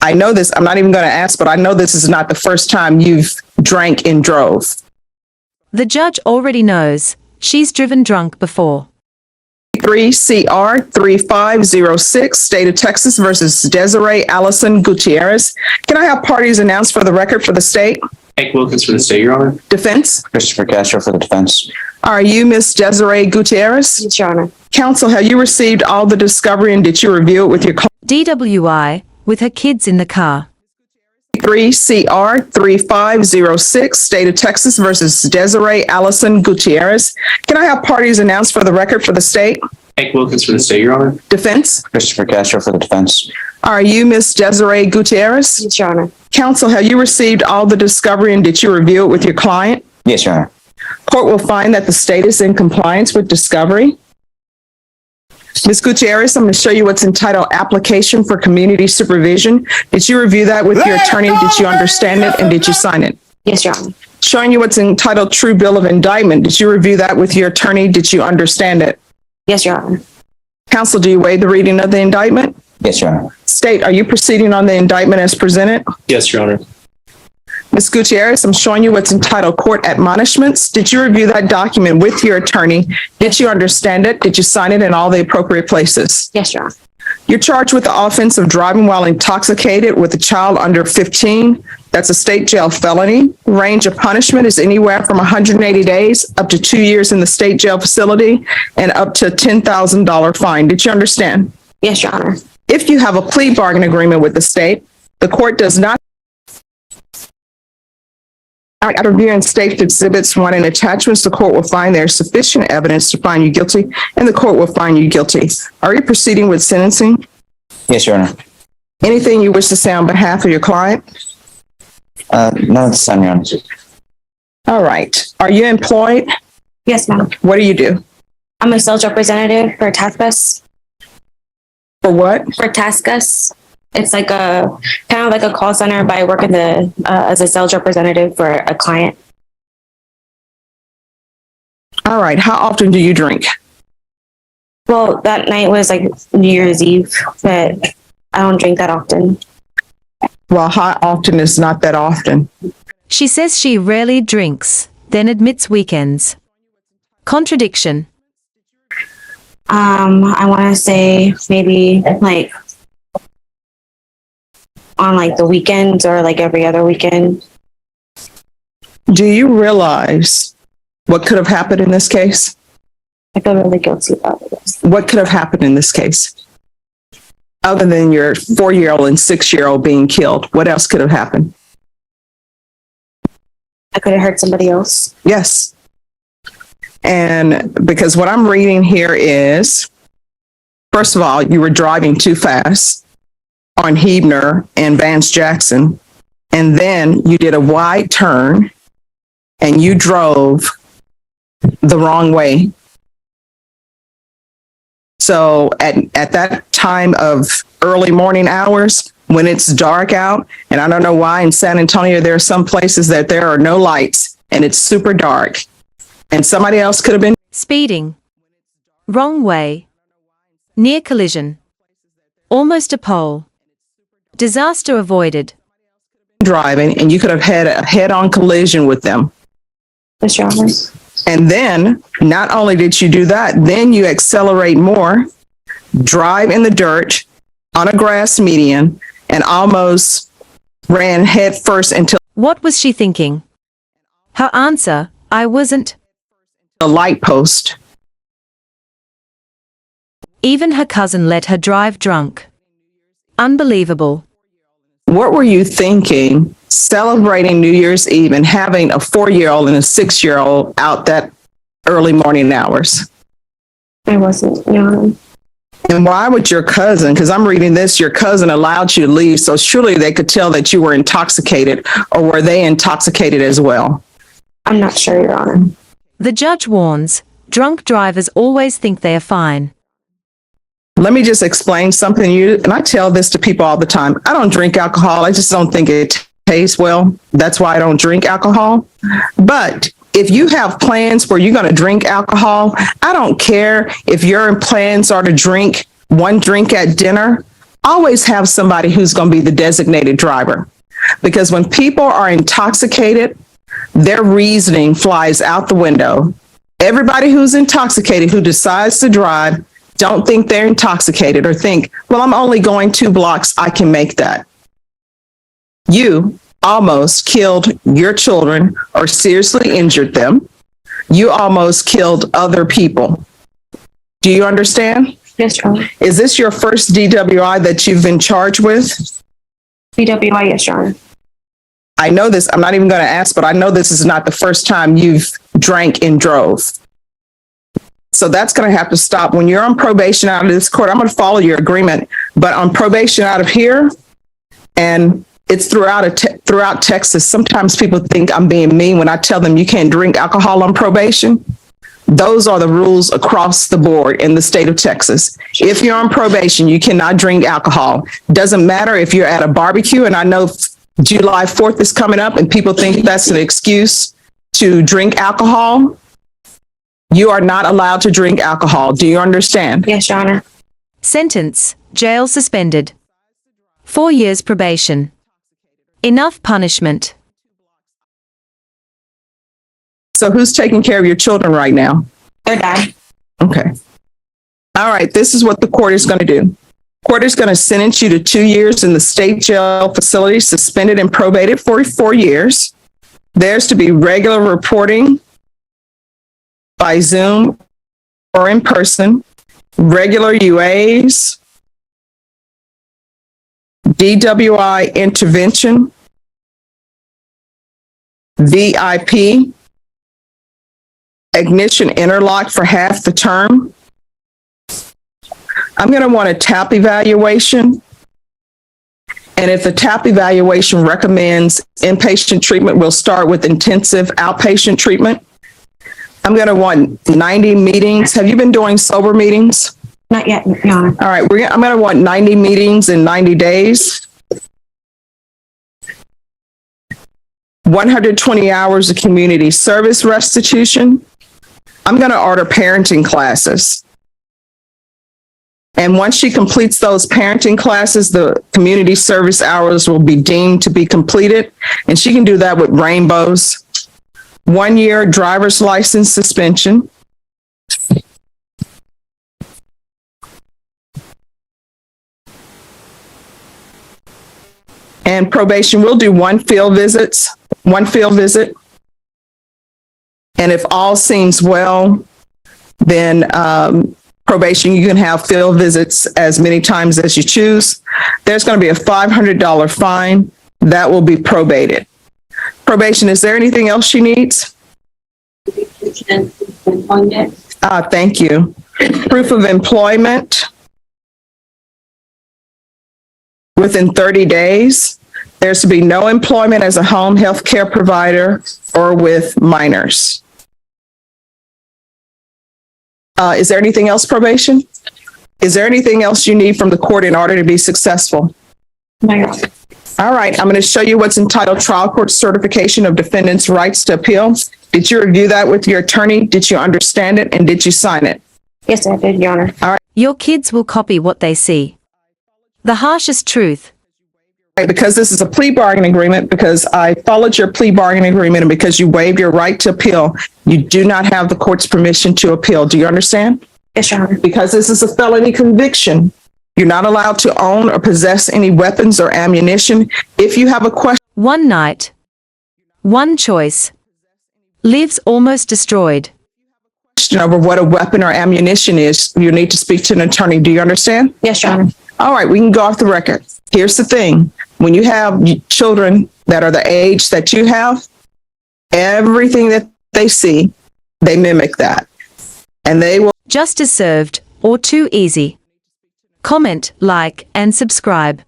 I know this, I'm not even going to ask, but I know this is not the first time you've drank and drove. The judge already knows. She's driven drunk before. 3CR 3506, State of Texas versus Desiree Allison Gutierrez. Can I have parties announced for the record for the state? Hank Wilkins for the state, Your Honor. Defense? Christopher Castro for the defense. Are you Miss Desiree Gutierrez? Yes, Your Honor. Counsel, have you received all the discovery and did you review it with your DWI, with her kids in the car. 3CR 3506, State of Texas versus Desiree Allison Gutierrez. Can I have parties announced for the record for the state? Hank Wilkins for the state, Your Honor. Defense? Christopher Castro for the defense. Are you Miss Desiree Gutierrez? Yes, Your Honor. Counsel, have you received all the discovery and did you review it with your client? Yes, Your Honor. Court will find that the state is in compliance with discovery. Ms. Gutierrez, I'm going to show you what's entitled Application for Community Supervision. Did you review that with your attorney? Did you understand it and did you sign it? Yes, Your Honor. Showing you what's entitled True Bill of Indictment. Did you review that with your attorney? Did you understand it? Yes, Your Honor. Counsel, do you waive the reading of the indictment? Yes, Your Honor. State, are you proceeding on the indictment as presented? Yes, Your Honor. Ms. Gutierrez, I'm showing you what's entitled Court Admonishments. Did you review that document with your attorney? Did you understand it? Did you sign it in all the appropriate places? Yes, Your Honor. You're charged with the offense of driving while intoxicated with a child under 15. That's a state jail felony. Range of punishment is anywhere from 180 days up to 2 years in the state jail facility and up to a $10,000 fine. Did you understand? Yes, Your Honor. If you have a plea bargain agreement with the state, the court does not out of view in state exhibits 1 and attachments, the court will find there is sufficient evidence to find you guilty, and the court will find you guilty. Are you proceeding with sentencing? Yes, Your Honor. Anything you wish to say on behalf of your client? None at this time, Your Honor. All right. Are you employed? Yes, ma'am. What do you do? I'm a sales representative for Taskus. For what? For Taskus. It's like a kind of like a call center, but I work in the as a sales representative for a client. All right. How often do you drink? Well, that night was like New Year's Eve, but I don't drink that often. Well, how often is not that often? She says she rarely drinks, then admits weekends. Contradiction. I want to say maybe like on like the weekends or like every other weekend. Do you realize what could have happened in this case? I feel really guilty about it. What could have happened in this case? Other than your 4-year-old and 6-year-old being killed, what else could have happened? I could have hurt somebody else. Yes. And because what I'm reading here is, first of all, you were driving too fast on Hebner and Vance Jackson. And then you did a wide turn and you drove the wrong way. So at that time of early morning hours, when it's dark out, and I don't know why in San Antonio, there are some places that there are no lights and it's super dark. And somebody else could have been Speeding. Wrong way. Near collision. Almost a pole. Disaster avoided. driving and you could have had a head-on collision with them. Yes, Your Honor. And then not only did you do that, then you accelerate more, drive in the dirt on a grass median, and almost ran head first into What was she thinking? Her answer, I wasn't. a light post. Even her cousin let her drive drunk. Unbelievable. What were you thinking celebrating New Year's Eve and having a 4-year-old and a 6-year-old out that early morning hours? I wasn't, Your Honor. And why would your cousin, because I'm reading this, your cousin allowed you to leave, so surely they could tell that you were intoxicated, or were they intoxicated as well? I'm not sure, Your Honor. The judge warns, drunk drivers always think they are fine. Let me just explain something to you, and I tell this to people all the time. I don't drink alcohol. I just don't think it tastes well. That's why I don't drink alcohol. But if you have plans where you're going to drink alcohol, I don't care if your plans are to drink one drink at dinner always have somebody who's going to be the designated driver. Because when people are intoxicated, their reasoning flies out the window. Everybody who's intoxicated who decides to drive don't think they're intoxicated or think, well, I'm only going 2 blocks, I can make that. You almost killed your children or seriously injured them. You almost killed other people. Do you understand? Yes, Your Honor. Is this your first DWI that you've been charged with? BWI, yes, Your Honor. I know this, I'm not even going to ask, but I know this is not the first time you've drank and drove. So that's going to have to stop. When you're on probation out of this court, I'm going to follow your agreement, but on probation out of here, and it's throughout Texas, sometimes people think I'm being mean when I tell them you can't drink alcohol on probation. Those are the rules across the board in the state of Texas. If you're on probation, you cannot drink alcohol. Doesn't matter if you're at a barbecue, and I know July 4th is coming up and people think that's an excuse to drink alcohol. You are not allowed to drink alcohol. Do you understand? Yes, Your Honor. Sentence, jail suspended. 4 years probation. Enough punishment. So who's taking care of your children right now? Their dad. Okay. All right, this is what the court is going to do. Court is going to sentence you to 2 years in the state jail facility, suspended and probated for 4 years. There's to be regular reporting by Zoom or in person, regular UAs, DWI intervention, VIP, ignition interlock for half the term. I'm going to want a TAP evaluation. And if the TAP evaluation recommends inpatient treatment, we'll start with intensive outpatient treatment. I'm going to want 90 meetings. Have you been doing sober meetings? Not yet, Your Honor. All right, I'm going to want 90 meetings in 90 days. 120 hours of community service restitution. I'm going to order parenting classes. And once she completes those parenting classes, the community service hours will be deemed to be completed. And she can do that with rainbows. 1 year driver's license suspension. And probation, we'll do one field visit. And if all seems well, then probation, you can have field visits as many times as you choose. There's going to be a $500 fine that will be probated. Probation, is there anything else she needs? Thank you. Proof of employment within 30 days. There's to be no employment as a home health care provider or with minors. Is there anything else, probation? Is there anything else you need from the court in order to be successful? No, Your Honor. All right, I'm going to show you what's entitled Trial Court Certification of Defendant's Rights to Appeal. Did you review that with your attorney? Did you understand it? And did you sign it? Yes, I did, Your Honor. All right. Your kids will copy what they see. The harshest truth. Because this is a plea bargaining agreement, because I followed your plea bargaining agreement, and because you waived your right to appeal, you do not have the court's permission to appeal. Do you understand? Yes, Your Honor. Because this is a felony conviction, you're not allowed to own or possess any weapons or ammunition. If you have a question One night. One choice. Lives almost destroyed. over what a weapon or ammunition is, you need to speak to an attorney. Do you understand? Yes, Your Honor. All right, we can go off the record. Here's the thing. When you have children that are the age that you have, everything that they see, they mimic that. And they will. Justice served, or too easy. Comment, like, and subscribe.